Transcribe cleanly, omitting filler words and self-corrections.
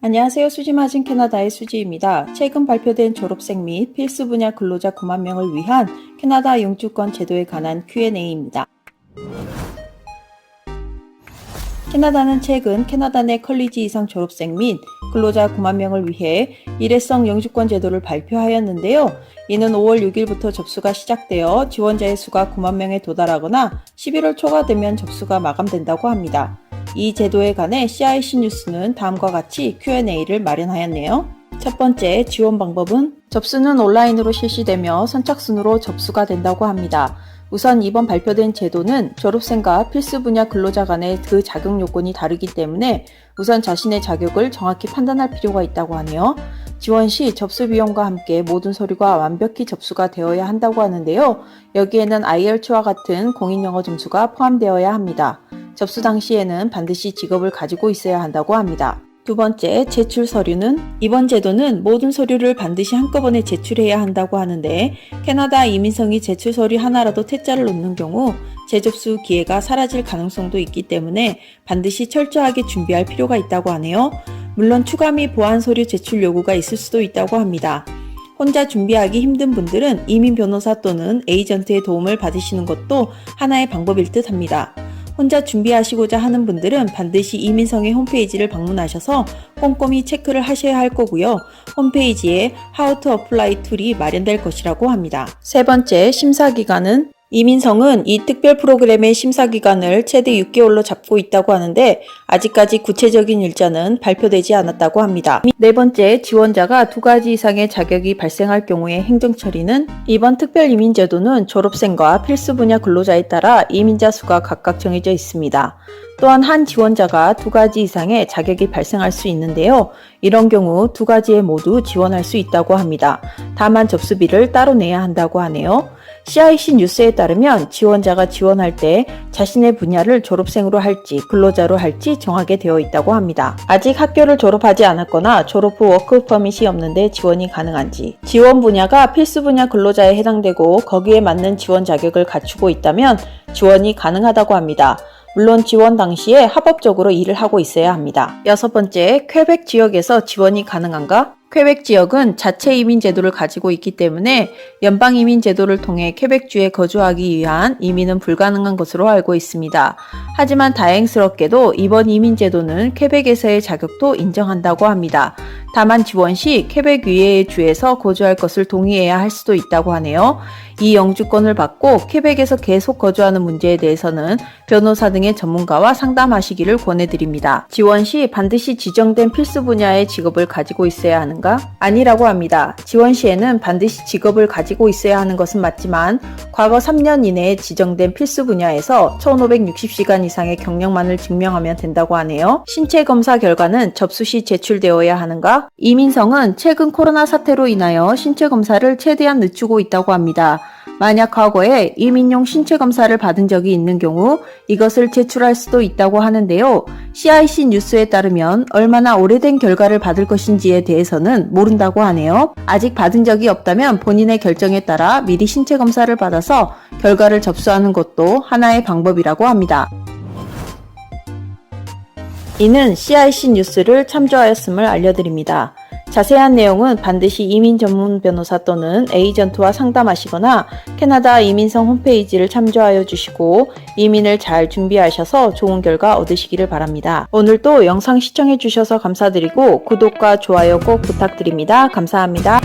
안녕하세요. 수지맞은 캐나다의 수지입니다. 최근 발표된 졸업생 및 필수 분야 근로자 9만 명을 위한 캐나다 영주권 제도에 관한 Q&A입니다. 캐나다는 최근 캐나다 내 컬리지 이상 졸업생 및 근로자 9만 명을 위해 일회성 영주권 제도를 발표하였는데요. 이는 5월 6일부터 접수가 시작되어 지원자의 수가 9만 명에 도달하거나 11월 초가 되면 접수가 마감된다고 합니다. 이 제도에 관해 CIC 뉴스는 다음과 같이 Q&A를 마련하였네요. 첫 번째, 지원 방법은 접수는 온라인으로 실시되며 선착순으로 접수가 된다고 합니다. 우선 이번 발표된 제도는 졸업생과 필수 분야 근로자 간의 그 자격 요건이 다르기 때문에 우선 자신의 자격을 정확히 판단할 필요가 있다고 하네요. 지원 시 접수 비용과 함께 모든 서류가 완벽히 접수가 되어야 한다고 하는데요. 여기에는 IELTS와 같은 공인영어 점수가 포함되어야 합니다. 접수 당시에는 반드시 직업을 가지고 있어야 한다고 합니다. 두 번째, 제출 서류는 이번 제도는 모든 서류를 반드시 한꺼번에 제출해야 한다고 하는데 캐나다 이민성이 제출 서류 하나라도 퇴짜를 놓는 경우 재접수 기회가 사라질 가능성도 있기 때문에 반드시 철저하게 준비할 필요가 있다고 하네요. 물론 추가 및 보완 서류 제출 요구가 있을 수도 있다고 합니다. 혼자 준비하기 힘든 분들은 이민 변호사 또는 에이전트의 도움을 받으시는 것도 하나의 방법일 듯 합니다. 혼자 준비하시고자 하는 분들은 반드시 이민성의 홈페이지를 방문하셔서 꼼꼼히 체크를 하셔야 할 거고요. 홈페이지에 How to Apply 툴이 마련될 것이라고 합니다. 세 번째, 심사기간은 이민성은 이 특별 프로그램의 심사기간을 최대 6개월로 잡고 있다고 하는데 아직까지 구체적인 일자는 발표되지 않았다고 합니다. 네 번째, 지원자가 2가지 이상의 자격이 발생할 경우의 행정처리는 이번 특별 이민제도는 졸업생과 필수 분야 근로자에 따라 이민자 수가 각각 정해져 있습니다. 또한 한 지원자가 2가지 이상의 자격이 발생할 수 있는데요. 이런 경우 2가지에 모두 지원할 수 있다고 합니다. 다만 접수비를 따로 내야 한다고 하네요. CIC 뉴스에 따르면 지원자가 지원할 때 자신의 분야를 졸업생으로 할지 근로자로 할지 정하게 되어 있다고 합니다. 아직 학교를 졸업하지 않았거나 졸업 후 워크 퍼밋이 없는데 지원이 가능한지, 지원 분야가 필수 분야 근로자에 해당되고 거기에 맞는 지원 자격을 갖추고 있다면 지원이 가능하다고 합니다. 물론 지원 당시에 합법적으로 일을 하고 있어야 합니다. 여섯 번째, 퀘벡 지역에서 지원이 가능한가? 퀘벡 지역은 자체 이민 제도를 가지고 있기 때문에 연방 이민 제도를 통해 퀘벡주에 거주하기 위한 이민은 불가능한 것으로 알고 있습니다. 하지만 다행스럽게도 이번 이민 제도는 퀘벡에서의 자격도 인정한다고 합니다. 다만 지원 시 퀘벡 위의 주에서 거주할 것을 동의해야 할 수도 있다고 하네요. 이 영주권을 받고 퀘벡에서 계속 거주하는 문제에 대해서는 변호사 등의 전문가와 상담하시기를 권해드립니다. 지원 시 반드시 지정된 필수 분야의 직업을 가지고 있어야 하는가? 아니라고 합니다. 지원 시에는 반드시 직업을 가지고 있어야 하는 것은 맞지만 과거 3년 이내에 지정된 필수 분야에서 1560시간 이상의 경력만을 증명하면 된다고 하네요. 신체 검사 결과는 접수 시 제출되어야 하는가? 이민성은 최근 코로나 사태로 인하여 신체 검사를 최대한 늦추고 있다고 합니다. 만약 과거에 이민용 신체 검사를 받은 적이 있는 경우 이것을 제출할 수도 있다고 하는데요. CIC 뉴스에 따르면 얼마나 오래된 결과를 받을 것인지에 대해서는 모른다고 하네요. 아직 받은 적이 없다면 본인의 결정에 따라 미리 신체 검사를 받아서 결과를 접수하는 것도 하나의 방법이라고 합니다. 이는 CIC 뉴스를 참조하였음을 알려드립니다. 자세한 내용은 반드시 이민 전문 변호사 또는 에이전트와 상담하시거나 캐나다 이민성 홈페이지를 참조하여 주시고 이민을 잘 준비하셔서 좋은 결과 얻으시기를 바랍니다. 오늘도 영상 시청해 주셔서 감사드리고 구독과 좋아요 꼭 부탁드립니다. 감사합니다.